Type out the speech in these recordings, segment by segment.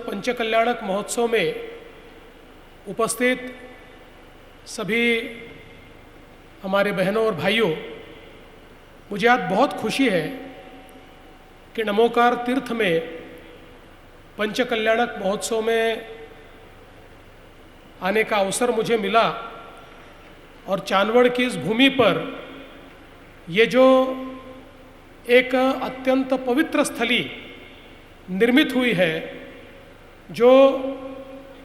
पंचकल्याणक महोत्सव में उपस्थित सभी हमारे बहनों और भाइयों, मुझे आज बहुत खुशी है कि नमोकार तीर्थ में पंचकल्याणक महोत्सव में आने का अवसर मुझे मिला और चांदवड़ की इस भूमि पर ये जो एक अत्यंत पवित्र स्थली निर्मित हुई है, जो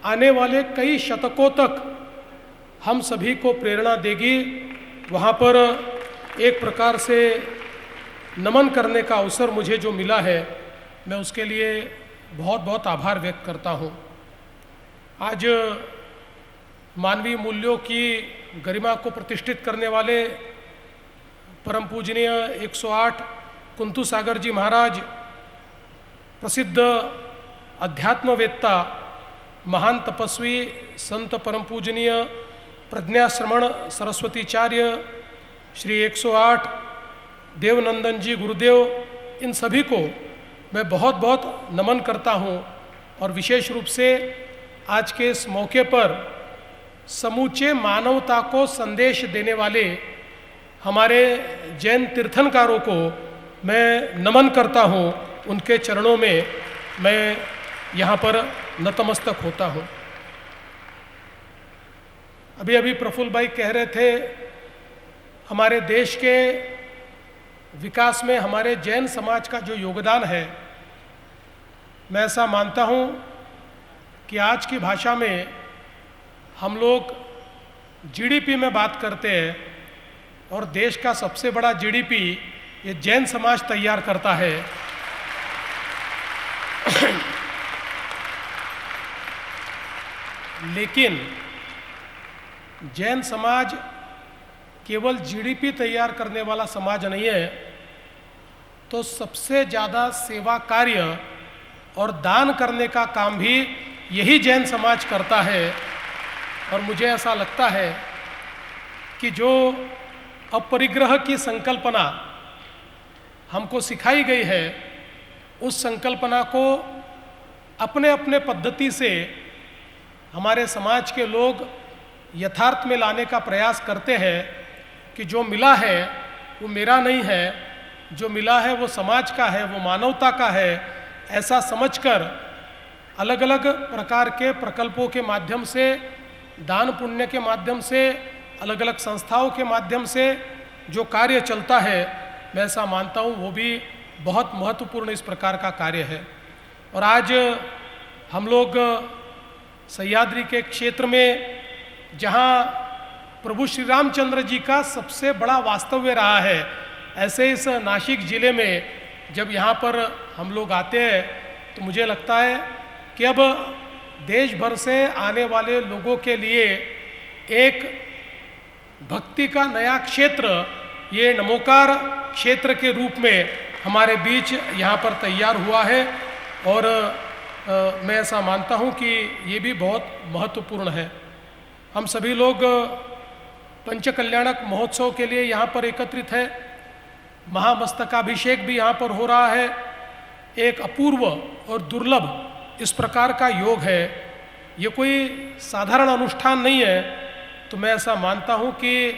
आने वाले कई शतकों तक हम सभी को प्रेरणा देगी, वहाँ पर एक प्रकार से नमन करने का अवसर मुझे जो मिला है, मैं उसके लिए बहुत बहुत आभार व्यक्त करता हूँ। आज मानवीय मूल्यों की गरिमा को प्रतिष्ठित करने वाले परम पूजनीय 108 कुंतु सागर जी महाराज, प्रसिद्ध अध्यात्मवेत्ता, महान तपस्वी संत परम पूजनीय प्रज्ञाश्रमण सरस्वतीचार्य श्री 108 देवनंदन जी गुरुदेव, इन सभी को मैं बहुत बहुत नमन करता हूँ। और विशेष रूप से आज के इस मौके पर समूचे मानवता को संदेश देने वाले हमारे जैन तीर्थंकरों को मैं नमन करता हूँ। उनके चरणों में मैं यहाँ पर नतमस्तक होता हूँ। अभी अभी प्रफुल्ल भाई कह रहे थे, हमारे देश के विकास में हमारे जैन समाज का जो योगदान है, मैं ऐसा मानता हूँ कि आज की भाषा में हम लोग जीडीपी में बात करते हैं और देश का सबसे बड़ा जीडीपी ये जैन समाज तैयार करता है। लेकिन जैन समाज केवल जीडीपी तैयार करने वाला समाज नहीं है, तो सबसे ज़्यादा सेवा कार्य और दान करने का काम भी यही जैन समाज करता है। और मुझे ऐसा लगता है कि जो अपरिग्रह की संकल्पना हमको सिखाई गई है, उस संकल्पना को अपने अपने पद्धति से हमारे समाज के लोग यथार्थ में लाने का प्रयास करते हैं कि जो मिला है वो मेरा नहीं है, जो मिला है वो समाज का है, वो मानवता का है, ऐसा समझकर अलग अलग प्रकार के प्रकल्पों के माध्यम से, दान पुण्य के माध्यम से, अलग अलग संस्थाओं के माध्यम से जो कार्य चलता है, मैं ऐसा मानता हूँ वो भी बहुत महत्वपूर्ण इस प्रकार का कार्य है। और आज हम लोग सह्याद्री के क्षेत्र में, जहाँ प्रभु श्री रामचंद्र जी का सबसे बड़ा वास्तव्य रहा है, ऐसे इस नासिक जिले में जब यहाँ पर हम लोग आते हैं, तो मुझे लगता है कि अब देश भर से आने वाले लोगों के लिए एक भक्ति का नया क्षेत्र, ये नमोकार क्षेत्र के रूप में हमारे बीच यहाँ पर तैयार हुआ है। और मैं ऐसा मानता हूँ कि ये भी बहुत महत्वपूर्ण है। हम सभी लोग पंचकल्याणक महोत्सव के लिए यहाँ पर एकत्रित हैं। महामस्तकाभिषेक भी यहाँ पर हो रहा है। एक अपूर्व और दुर्लभ इस प्रकार का योग है, ये कोई साधारण अनुष्ठान नहीं है। तो मैं ऐसा मानता हूँ कि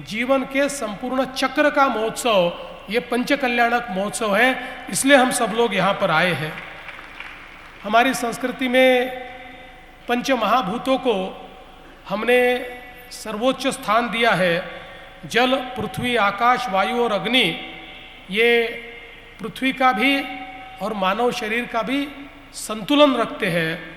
जीवन के संपूर्ण चक्र का महोत्सव ये पंचकल्याणक महोत्सव है, इसलिए हम सब लोग यहाँ पर आए हैं। हमारी संस्कृति में पंच महाभूतों को हमने सर्वोच्च स्थान दिया है। जल, पृथ्वी, आकाश, वायु और अग्नि, ये पृथ्वी का भी और मानव शरीर का भी संतुलन रखते हैं।